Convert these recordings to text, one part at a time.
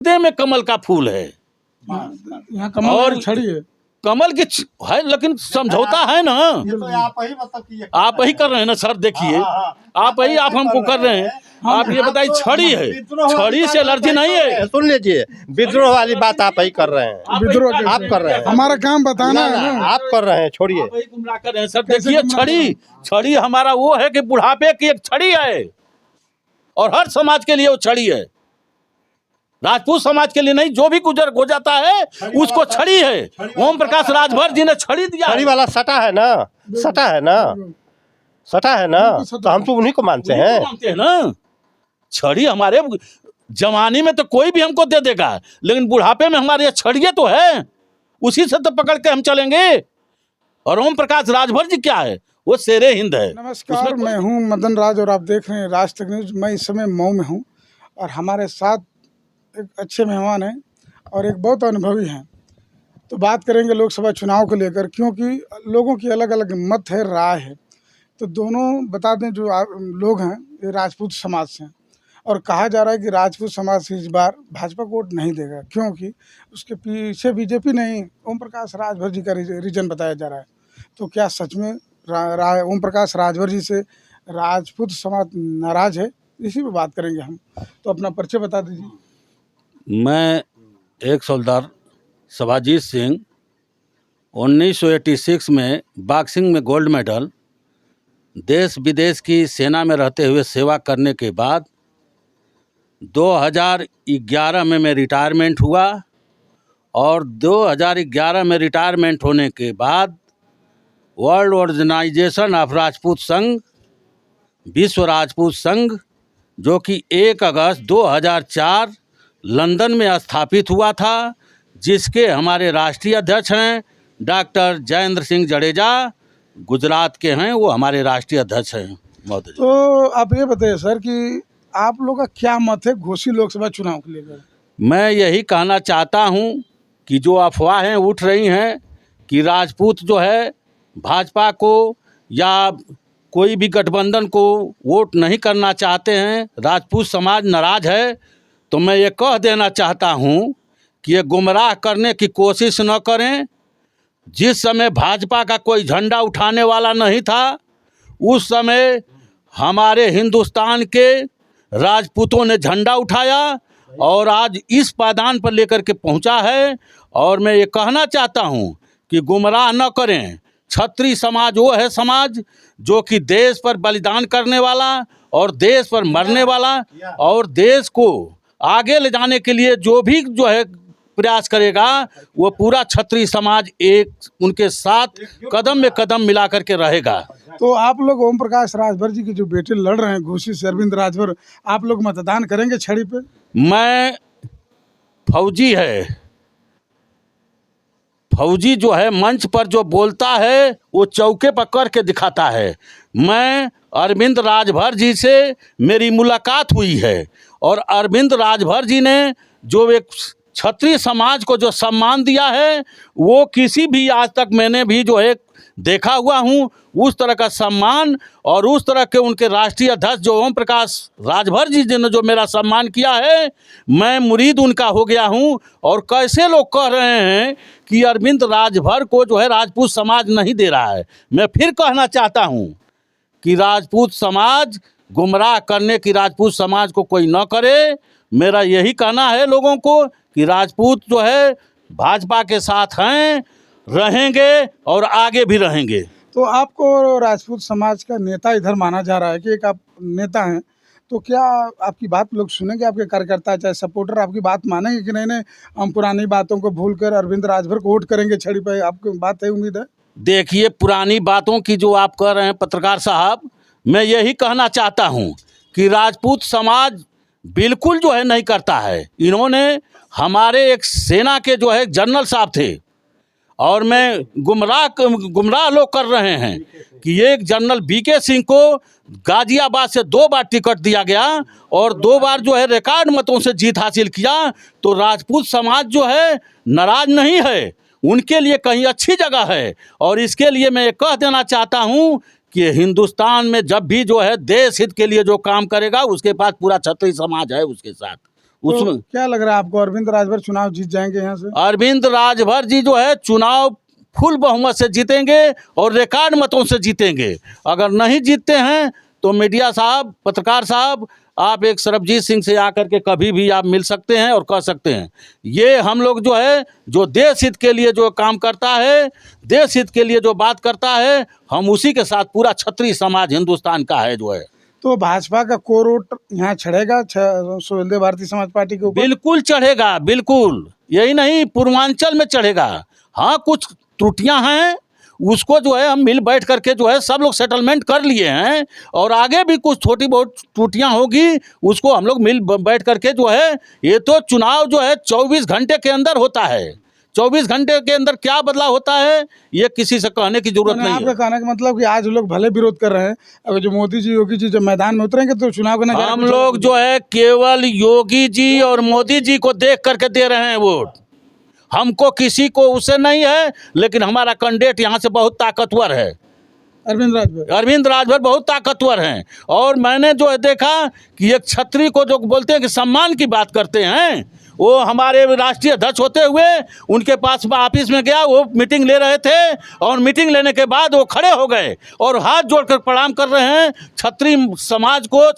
दे में कमल का फूल है यहाँ कमल और और छड़ी है। कमल की है, लेकिन समझौता है ना। ये तो आप ही मतलब कि आप ही कर रहे हैं ना सर, देखिए आप हमको कर रहे हैं। आप ये बताइए, छड़ी है, छड़ी से एलर्जी नहीं है। सुन लीजिए, विद्रोह वाली बात आप ही कर रहे हैं। विद्रोह आप आप कर रहे हैं, हमारा काम बताना है ना। आप कर रहे हैं, छोड़िए। आप ही गुमराह कर रहे हैं सर। देखिए छड़ी हमारा वो है कि बुढ़ापे की एक छड़ी है, और हर समाज के लिए वो छड़ी है। राजपूत समाज के लिए नहीं, जो भी गुजर हो जाता है उसको छड़ी है। ओम प्रकाश राजभर जी ने छड़ी दिया है। छड़ी वाला सटा है ना, सटा है ना, सटा है ना, तो हम तो उन्हीं को मानते उन्हीं हैं। को मानते हैं ना। छड़ी हमारे जवानी में तो कोई भी हमको दे देगा, लेकिन बुढ़ापे में हमारे ये छड़िए तो है, उसी से तो पकड़ के हम चलेंगे। और ओम प्रकाश राजभर जी क्या है, वो शेरे हिंद है। नमस्कार, मैं हूँ मदन राज और आप देख रहे हैं राज तक न्यूज। मैं इस समय मऊ में हूँ और हमारे साथ एक अच्छे मेहमान हैं और एक बहुत अनुभवी हैं। तो बात करेंगे लोकसभा चुनाव को लेकर, क्योंकि लोगों की अलग अलग मत है, राय है। तो दोनों बता दें, जो लोग हैं ये राजपूत समाज से हैं और कहा जा रहा है कि राजपूत समाज इस बार भाजपा को वोट नहीं देगा, क्योंकि उसके पीछे बीजेपी नहीं, ओम प्रकाश राजभर जी का रीजन बताया जा रहा है। तो क्या सच में ओम प्रकाश राजभर जी से राजपूत समाज नाराज है? इसी पे बात करेंगे हम। तो अपना परिचय बता दीजिए। मैं एक हवलदार सभाजीत सिंह, 1986 में बॉक्सिंग में गोल्ड मेडल, देश विदेश की सेना में रहते हुए सेवा करने के बाद 2011 में मैं रिटायरमेंट हुआ, और 2011 में रिटायरमेंट होने के बाद वर्ल्ड ऑर्गेनाइजेशन ऑफ राजपूत संघ, विश्व राजपूत संघ, जो कि 1 अगस्त 2004 लंदन में स्थापित हुआ था, जिसके हमारे राष्ट्रीय अध्यक्ष हैं डॉक्टर जयेंद्र सिंह जडेजा, गुजरात के हैं, वो हमारे राष्ट्रीय अध्यक्ष हैं महोदय। तो आप ये बताइए सर कि आप लोग का क्या मत है घोसी लोकसभा चुनाव को लेकर? मैं यही कहना चाहता हूं कि जो अफवाहें उठ रही हैं कि राजपूत जो है भाजपा को या कोई भी गठबंधन को वोट नहीं करना चाहते हैं, राजपूत समाज नाराज है, तो मैं ये कह देना चाहता हूं कि ये गुमराह करने की कोशिश न करें। जिस समय भाजपा का कोई झंडा उठाने वाला नहीं था, उस समय हमारे हिंदुस्तान के राजपूतों ने झंडा उठाया और आज इस पायदान पर लेकर के पहुंचा है। और मैं ये कहना चाहता हूं कि गुमराह न करें। क्षत्रिय समाज वो है समाज जो कि देश पर बलिदान करने वाला और देश पर मरने वाला, और देश को आगे ले जाने के लिए जो भी जो है प्रयास करेगा, वो पूरा क्षत्रिय समाज एक उनके साथ कदम में कदम मिला करके रहेगा। तो आप लोग ओम प्रकाश राजभर जी के जो बेटे लड़ रहे हैं घोसी से, अरविंद राजभर, आप लोग मतदान करेंगे छड़ी पे? मैं फौजी है, फौजी जो है मंच पर जो बोलता है वो चौके पर करके दिखाता है। मैं अरविंद राजभर जी से मेरी मुलाकात हुई है, और अरविंद राजभर जी ने जो एक क्षत्रिय समाज को जो सम्मान दिया है, वो किसी भी आज तक मैंने भी जो है देखा हुआ हूँ, उस तरह का सम्मान और उस तरह के उनके राष्ट्रीय अध्यक्ष जो ओम प्रकाश राजभर जी ने जो मेरा सम्मान किया है, मैं मुरीद उनका हो गया हूँ। और कैसे लोग कह रहे हैं कि अरविंद राजभर को जो है राजपूत समाज नहीं दे रहा है, मैं फिर कहना चाहता हूँ कि राजपूत समाज गुमराह करने की राजपूत समाज को कोई न करे। मेरा यही कहना है लोगों को कि राजपूत जो है भाजपा के साथ हैं, रहेंगे और आगे भी रहेंगे। तो आपको राजपूत समाज का नेता इधर माना जा रहा है कि एक आप नेता हैं, तो क्या आपकी बात लोग सुनेंगे? आपके कार्यकर्ता चाहे सपोर्टर आपकी बात मानेंगे कि नहीं नहीं हम पुरानी बातों को भूलकर अरविंद राजभर को वोट करेंगे छड़ी पे? आपकी बात है, उम्मीद है? देखिए, पुरानी बातों की जो आप कह रहे हैं पत्रकार साहब, मैं यही कहना चाहता हूं कि राजपूत समाज बिल्कुल जो है नहीं करता है। इन्होंने हमारे एक सेना के जो है जनरल साहब थे, और मैं गुमराह लोग कर रहे हैं कि एक जनरल बीके सिंह को गाजियाबाद से 2 बार टिकट दिया गया और 2 बार जो है रिकॉर्ड मतों से जीत हासिल किया। तो राजपूत समाज जो है नाराज नहीं है, उनके लिए कहीं अच्छी जगह है। और इसके लिए मैं ये कह देना चाहता हूँ कि हिंदुस्तान में जब भी जो है देश हित के लिए जो काम करेगा, उसके पास पूरा क्षत्रिय समाज है उसके साथ। उसमें क्या लग रहा है आपको, अरविंद राजभर चुनाव जीत जाएंगे यहाँ से? अरविंद राजभर जी जो है चुनाव फुल बहुमत से जीतेंगे और रिकॉर्ड मतों से जीतेंगे। अगर नहीं जीतते हैं तो मीडिया साहब, पत्रकार साहब, आप एक सरबजीत सिंह से आकर के कभी भी आप मिल सकते हैं और कह सकते हैं। ये हम लोग जो है, जो देश हित के लिए जो काम करता है, देश हित के लिए जो बात करता है, हम उसी के साथ पूरा क्षत्रिय समाज हिंदुस्तान का है जो है। तो भाजपा का कोर वोट यहाँ चढ़ेगा सुहेलदेव भारतीय समाज पार्टी के ऊपर? बिल्कुल चढ़ेगा, बिल्कुल। यही नहीं, पूर्वांचल में चढ़ेगा। हाँ, कुछ त्रुटियां हैं, उसको जो है हम मिल बैठ करके जो है सब लोग सेटलमेंट कर लिए हैं, और आगे भी कुछ छोटी बहुत त्रुटियां होगी, उसको हम लोग मिल बैठ करके जो है, ये तो चुनाव जो है 24 घंटे के अंदर होता है। 24 घंटे के अंदर क्या बदलाव होता है ये किसी से कहने की जरूरत नहीं आपका है। कहने का मतलब कि आज लोग भले विरोध कर रहे हैं, अगर जो मोदी जी, योगी जी जब मैदान में उतरेंगे तो चुनाव का नजारा हम लोग जो है केवल योगी जी और मोदी जी को देख करके दे रहे हैं वोट। हमको किसी को उससे नहीं है, लेकिन हमारा कैंडिडेट यहाँ से बहुत ताकतवर है। अरविंद राजभर बहुत ताकतवर हैं। और मैंने जो है देखा कि एक छत्री को जो बोलते हैं कि सम्मान की बात करते हैं, वो हमारे राष्ट्रीय अध्यक्ष होते हुए उनके पास ऑफिस में गया, वो मीटिंग ले रहे थे, और मीटिंग लेने के बाद वो खड़े हो गए और हाथ जोड़कर प्रणाम कर रहे हैं। छत्री समाज को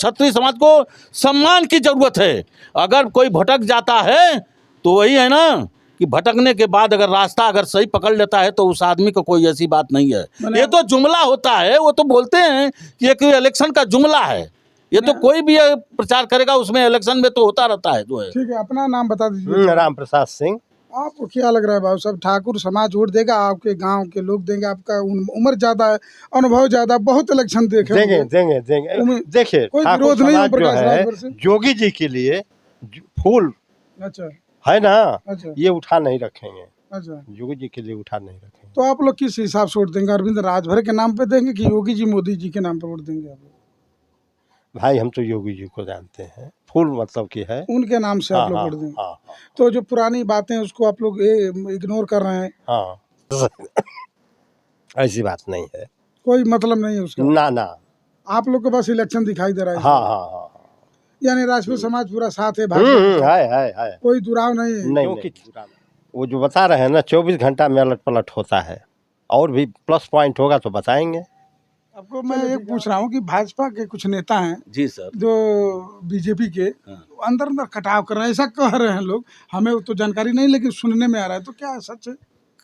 सम्मान की ज़रूरत है। अगर कोई भटक जाता है तो वही है ना कि भटकने के बाद अगर रास्ता अगर सही पकड़ लेता है तो उस आदमी को कोई ऐसी बात नहीं है। ये तो जुमला होता है, वो तो बोलते हैं कि एक इलेक्शन का जुमला है। ये तो कोई भी प्रचार करेगा उसमें इलेक्शन में तो होता रहता है जो है। ठीक है, अपना नाम बता दीजिए। राम प्रसाद सिंह। आपको क्या लग रहा है बाबू साहब, ठाकुर समाज वोट देगा, आपके गांव के लोग देंगे? आपका उम्र ज्यादा है, अनुभव ज्यादा, बहुत इलेक्शन देखे देंगे। देखिए, कोई ठाकुर विरोध नहीं समाज जो प्रकाश है राजभर से? योगी जी के लिए फूल अच्छा है ना, अच्छा ये उठा नहीं रखेंगे। अच्छा। योगी जी के लिए उठा नहीं रखेंगे। तो आप लोग किस हिसाब से वोट देंगे? अरविंद राजभर के नाम पे देंगे कि योगी जी मोदी जी के नाम पर वोट देंगे आप लोग? भाई हम तो योगी जी को जानते हैं, फूल मतलब की है, उनके नाम से आप लोग वोट देंगे? तो जो पुरानी बातें उसको आप लोग इग्नोर कर रहे हैं? हाँ ऐसी बात नहीं है, कोई मतलब नहीं है उसका? ना ना। आप लोग के पास इलेक्शन दिखाई दे रहा है? हाँ। यानी राजपूत समाज पूरा साथ है, भाजपा है। कोई दुराव नहीं है? नहीं। वो जो बता रहे हैं ना 24 घंटा में अलट पलट होता है, और भी प्लस पॉइंट होगा तो बताएंगे आपको। मैं एक पूछ रहा हूँ कि भाजपा के कुछ नेता हैं जी सर, जो बीजेपी के अंदर अंदर कटाव कर रहे हैं, ऐसा कह रहे हैं लोग, हमें तो जानकारी नहीं लेकिन सुनने में आ रहा है, तो क्या सच है?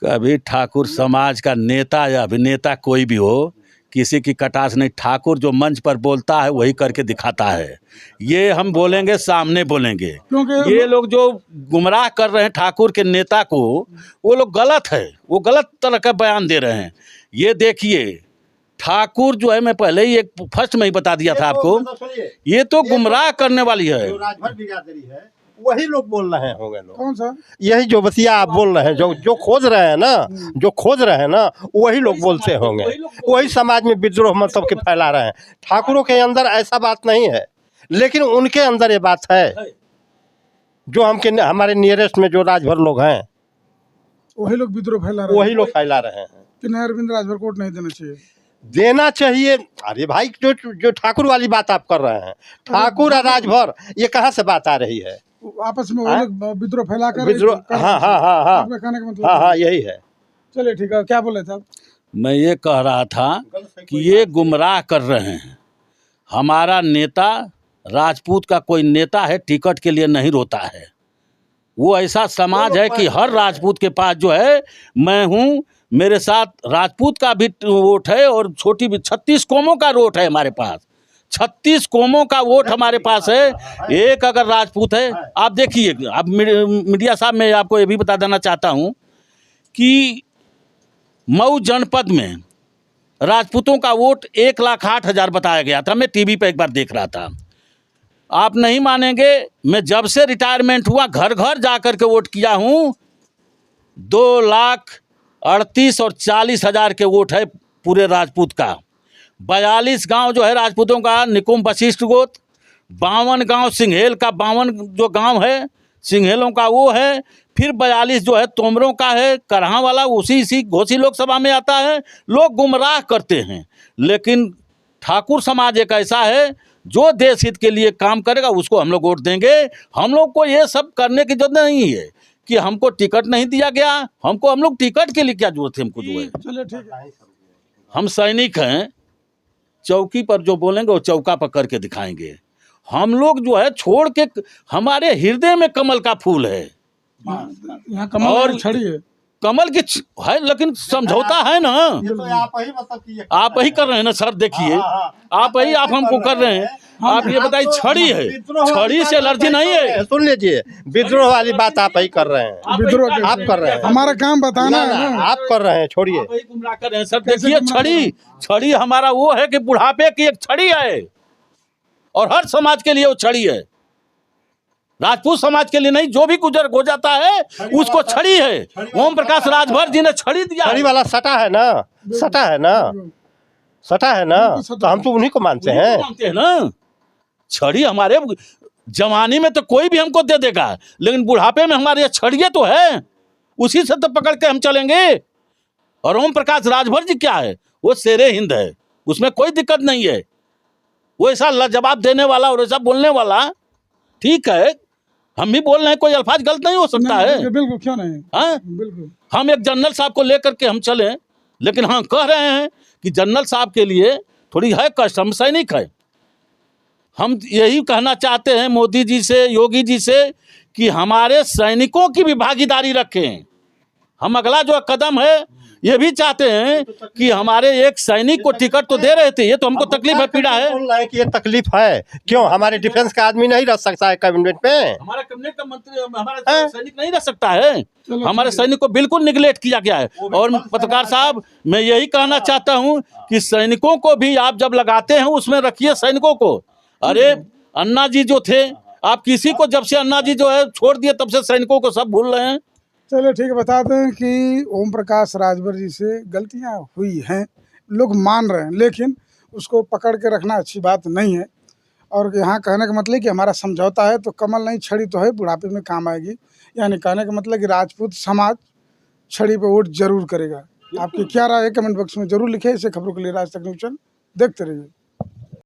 कभी ठाकुर समाज का नेता या अभिनेता कोई भी हो, किसी की कटास नहीं। ठाकुर जो मंच पर बोलता है वही करके दिखाता है। ये हम बोलेंगे, सामने बोलेंगे। क्योंकि ये लोग जो गुमराह कर रहे हैं ठाकुर के नेता को, वो लोग गलत है, वो गलत तरह का बयान दे रहे हैं। ये देखिए, ठाकुर जो है, मैं पहले ही एक फर्स्ट में ही बता दिया था आपको, ये तो गुमराह करने वाली है। राजभर बिरादरी है, वही लोग बोल रहे होंगे। लोग कौन सा? यही जो बतिया आप बोल रहे हैं, जो खोज रहे हैं ना, वही लोग बोलते होंगे। वही समाज में विद्रोह मतलब के फैला रहे हैं। ठाकुरों के अंदर ऐसा बात नहीं है, लेकिन उनके अंदर ये बात है। जो हमारे नियरेस्ट में जो राजभर लोग हैं, वही लोग विद्रोह फैला रहे हैं, वही लोग फैला रहे हैं कि नहीं अरविंद राजभर को वोट नहीं देना चाहिए? देना चाहिए। अरे भाई, जो ठाकुर वाली बात आप कर रहे हैं, ठाकुर और राजभर, ये कहाँ से बात आ रही है? आपस में वो लोग विद्रोह फैला कर हाँ। आपका कहने का मतलब? हाँ, यही है। चलिए ठीक है, क्या बोले थे आप? मैं ये कह रहा था कि ये गुमराह कर रहे हैं। हमारा नेता, राजपूत का कोई नेता है, टिकट के लिए नहीं रोता है। वो ऐसा समाज है कि हर राजपूत के पास जो है, मैं हूँ, मेरे साथ राजपूत का भी वोट है, और छोटी भी 36 कौमों का वोट है हमारे पास। 36 कौमों का वोट हमारे पास है। एक अगर राजपूत है, आप देखिए, अब मीडिया साहब, मैं आपको ये भी बता देना चाहता हूँ कि मऊ जनपद में राजपूतों का वोट 1,08,000 बताया गया था। मैं टीवी पे एक बार देख रहा था। आप नहीं मानेंगे, मैं जब से रिटायरमेंट हुआ घर घर जा कर के वोट किया हूँ। 2,38,000 और 40,000 के वोट है पूरे राजपूत का। 42 गांव जो है राजपूतों का, निकुंभ वशिष्ठ गोत। 52 गांव सिंघेल का, 52 जो गांव है सिंघेलों का वो है। फिर 42 जो है तोमरों का है, करहा वाला उसी घोसी लोकसभा में आता है। लोग गुमराह करते हैं, लेकिन ठाकुर समाज एक ऐसा है जो देश हित के लिए काम करेगा उसको हम लोग वोट देंगे। हम लोग को ये सब करने की जरूरत नहीं है कि हमको टिकट नहीं दिया गया, हम लोग टिकट के लिए क्या जरूरत है हमको जो है। चलिए ठीक है। हम सैनिक हैं, चौकी पर जो बोलेंगे वो चौका पर करके दिखाएंगे। हम लोग जो है छोड़ के, हमारे हृदय में कमल का फूल है यहाँ कमल और और छड़ी है। कमल की है, लेकिन समझौता है ना। ये तो आप ही मतलब कि आप ही कर रहे हैं ना सर, देखिए आप हमको कर रहे हैं। आप ये बताइए, छड़ी है, छड़ी से एलर्जी नहीं है। सुन लीजिए, विद्रोह वाली बात आप ही कर रहे हैं, विद्रोह आप कर रहे हैं। हमारा काम बताना है ना, ना। आप कर रहे हैं, छोड़िए। आप ही गुमराह कर रहे हैं सर। देखिए छड़ी हमारा वो है कि बुढ़ापे की एक छड़ी है और हर समाज के लिए वो छड़ी है। राजपूत समाज के लिए नहीं, जो भी गुजर हो जाता है उसको छड़ी है। ओम प्रकाश राजभर जी ने छड़ी दिया है। छड़ी वाला सटा है ना, सटा है ना, सटा है ना, तो हम तो उन्हीं को मानते उन्हीं हैं। को मानते हैं ना। छड़ी हमारे जवानी में तो कोई भी हमको दे देगा, लेकिन बुढ़ापे में हमारे छड़िए तो है, उसी से तो पकड़ के हम चलेंगे। और ओम प्रकाश राजभर जी क्या है, वो शेरे हिंद है, उसमें कोई दिक्कत नहीं है। वो ऐसा लाजवाब देने वाला और ऐसा बोलने वाला, ठीक है हम भी बोल रहे हैं, कोई अल्फाज गलत नहीं हो सकता है। बिल्कुल, क्यों नहीं। हाँ, बिल्कुल। हम एक जनरल साहब को लेकर के हम चले, लेकिन हाँ कह रहे हैं कि जनरल साहब के लिए थोड़ी है कष्ट, हम सैनिक है। हम यही कहना चाहते हैं मोदी जी से, योगी जी से, कि हमारे सैनिकों की भी भागीदारी रखें। हम अगला जो कदम है ये भी चाहते हैं कि हमारे एक सैनिक को टिकट तो दे रहे थे, ये तो हमको तकलीफ है, पीड़ा है। बोल रहे हैं कि ये तकलीफ है, क्यों हमारे डिफेंस का आदमी नहीं रह सकता है कैबिनेट में? हमारा कैबिनेट का मंत्री, हमारा सैनिक नहीं रह सकता है। हमारे सैनिक को बिल्कुल निगलेक्ट किया गया है। और पत्रकार साहब, मैं यही कहना चाहता हूं कि सैनिकों को भी आप जब लगाते हैं उसमें रखिए सैनिकों को। अरे अन्ना जी जो थे, आप किसी को, जब से अन्ना जी जो है छोड़ दिए तब से सैनिकों को सब भूल रहे हैं। चलिए ठीक है, बता दें कि ओम प्रकाश राजभर जी से गलतियां हुई हैं, लोग मान रहे हैं, लेकिन उसको पकड़ के रखना अच्छी बात नहीं है। और यहाँ कहने का मतलब कि हमारा समझौता है तो कमल नहीं छड़ी तो है, बुढ़ापे में काम आएगी। यानी कहने का मतलब कि राजपूत समाज छड़ी पे वोट जरूर करेगा। आपकी क्या राय है कमेंट बॉक्स में जरूर लिखें। इसे खबरों के लिए राज तक न्यूज़ देखते रहिए।